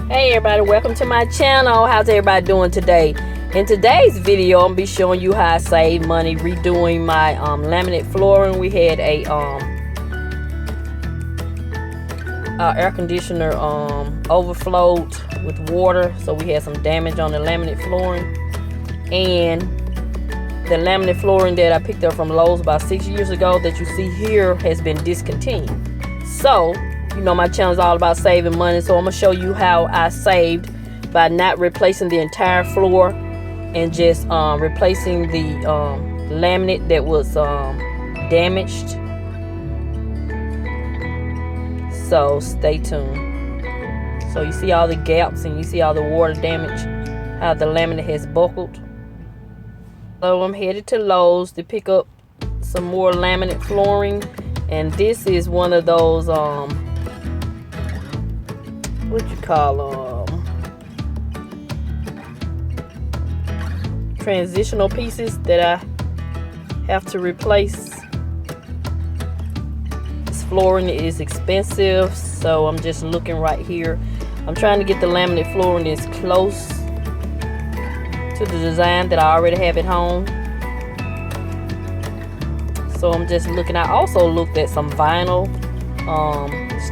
Hey everybody, welcome to my channel. How's everybody doing today? In today's video, I'm gonna be showing you how I save money redoing my laminate flooring. We had a air conditioner overflowed with water, so we had some damage on the laminate flooring. And the laminate flooring that I picked up from Lowe's about 6 years ago that you see here has been discontinued. So you know my channel is all about saving money, so I'm gonna show you how I saved by not replacing the entire floor and just replacing the laminate that was damaged. So stay tuned. So you see all the gaps and you see all the water damage, how the laminate has buckled. So I'm headed to Lowe's to pick up some more laminate flooring, and this is one of those what you call transitional pieces that I have to replace. This flooring is expensive, so I'm just looking right here. I'm trying to get the laminate flooring as close to the design that I already have at home. So I'm just looking. I also looked at some vinyl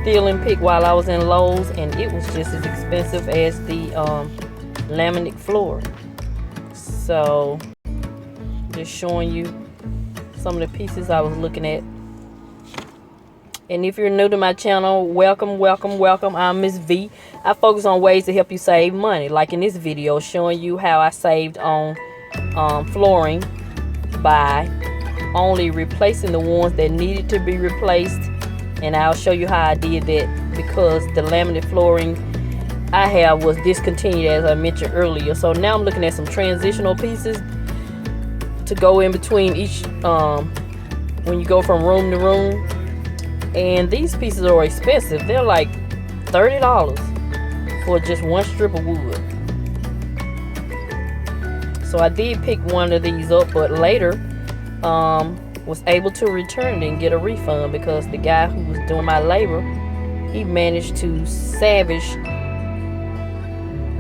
stealing pick while I was in Lowe's, and it was just as expensive as the laminate floor. So just showing you some of the pieces I was looking at. And if you're new to my channel, welcome. I'm Mrs Vee. I focus on ways to help you save money, like in this video showing you how I saved on flooring by only replacing the ones that needed to be replaced. And I'll show you how I did that because the laminate flooring I have was discontinued, as I mentioned earlier. So now I'm looking at some transitional pieces to go in between each when you go from room to room. And these pieces are expensive. They're like $30 for just one strip of wood. So I did pick one of these up, but later was able to return it and get a refund because the guy who was doing my labor, he managed to salvage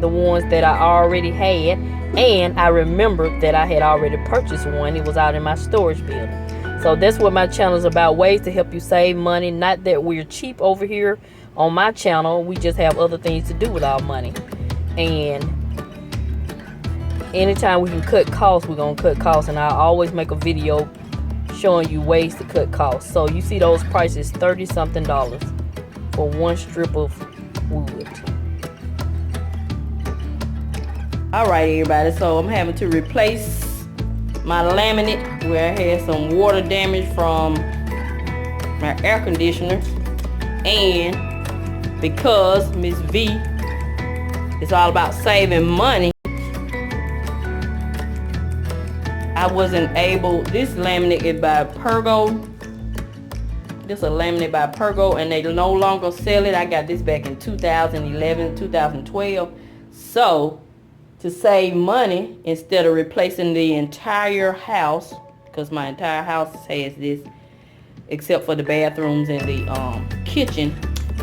the ones that I already had. And I remembered that I had already purchased one. It was out in my storage building. So that's what my channel is about, ways to help you save money. Not that we're cheap over here on my channel, we just have other things to do with our money. And anytime we can cut costs, we're gonna cut costs, and I always make a video showing you ways to cut costs. So you see those prices, $30 something for one strip of wood. All right everybody, so I'm having to replace my laminate where I had some water damage from my air conditioner, and because Mrs Vee is all about saving money, I wasn't able. This laminate is by Pergo. This is a laminate by Pergo, and they no longer sell it. I got this back in 2011, 2012. So to save money, instead of replacing the entire house, because my entire house has this except for the bathrooms and the kitchen,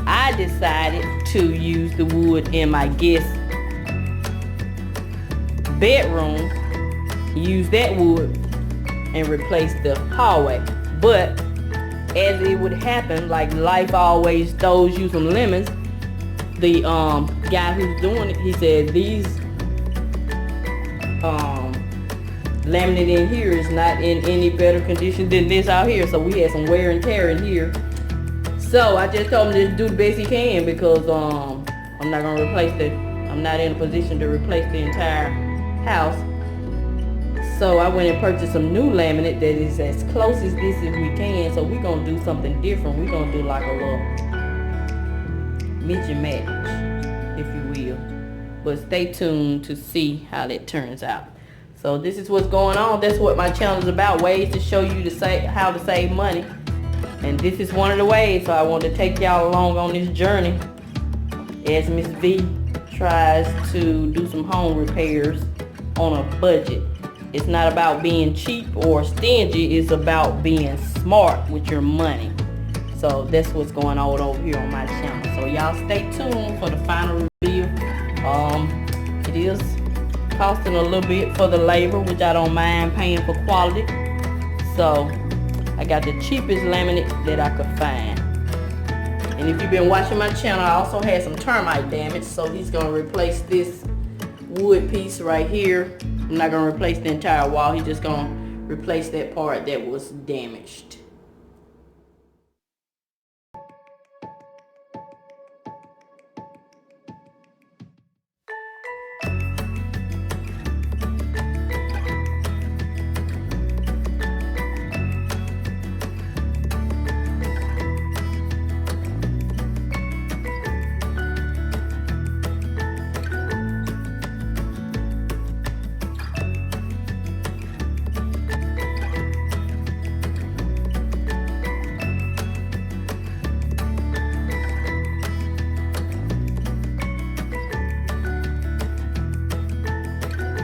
I decided to use the wood in my guest bedroom, use that wood and replace the hallway. But as it would happen, like life always throws you some lemons, the guy who's doing it, he said these laminate in here is not in any better condition than this out here. So we had some wear and tear in here. So I just told him to do the best he can, because I'm not gonna replace I'm not in a position to replace the entire house. So I went and purchased some new laminate that is as close as this as we can. So we're gonna do something different. We're gonna do like a little mix and match, if you will. But stay tuned to see how that turns out. So this is what's going on. That's what my channel is about, ways to show you how to save money. And this is one of the ways. So I want to take y'all along on this journey as Miss V tries to do some home repairs on a budget. It's not about being cheap or stingy. It's about being smart with your money. So that's what's going on over here on my channel. So y'all stay tuned for the final review It is costing a little bit for the labor, which I don't mind paying for quality. So I got the cheapest laminate that I could find. And if you've been watching my channel, I also had some termite damage, so he's gonna replace this wood piece right here. I'm not gonna replace the entire wall, he's just gonna replace that part that was damaged.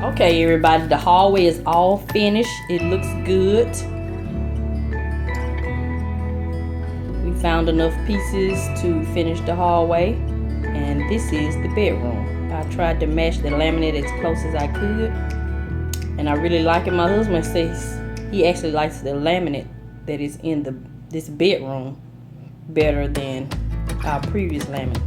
Okay, everybody, the hallway is all finished. It looks good. We found enough pieces to finish the hallway, and this is the bedroom. I tried to match the laminate as close as I could, and I really like it. My husband says he actually likes the laminate that is in this bedroom better than our previous laminate,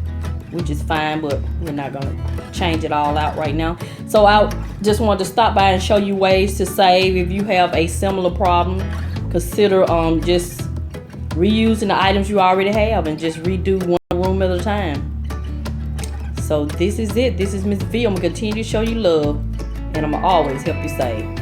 which is fine, but we're not gonna change it all out right now. So I just wanted to stop by and show you ways to save. If you have a similar problem, consider just reusing the items you already have and just redo one room at a time. So this is it. This is Mrs Vee. I'm gonna continue to show you love, and I'm gonna always help you save.